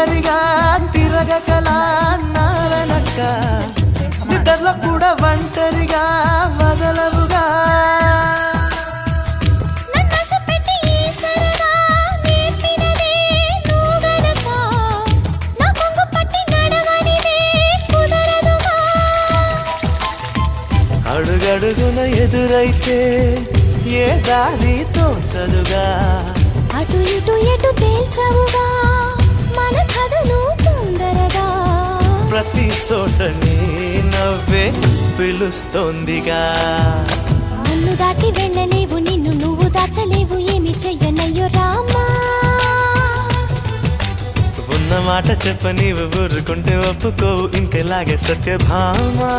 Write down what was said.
ఒంటరిగా తిరగకలా నా వెనక నిద్రలో కూడా ఒంటరిగా వదలవుగా అడుగడుగున ఎదురైతే ఏ దారి తోచదుగా అటు ఇటు ఎటు తేల్చవుగా మన కథను తొందరగా ప్రతి చోట నీ నవ్వే పిలుస్తోందిగా నన్ను దాటి వెళ్ళలేవు నిన్ను నువ్వు దాచలేవు ఏమి చెయ్యనయ్యో రామా ఉన్న మాట చెప్ప నీవు ఊరుకుంటే ఒప్పుకోవు ఇంకెలాగే సత్యభామా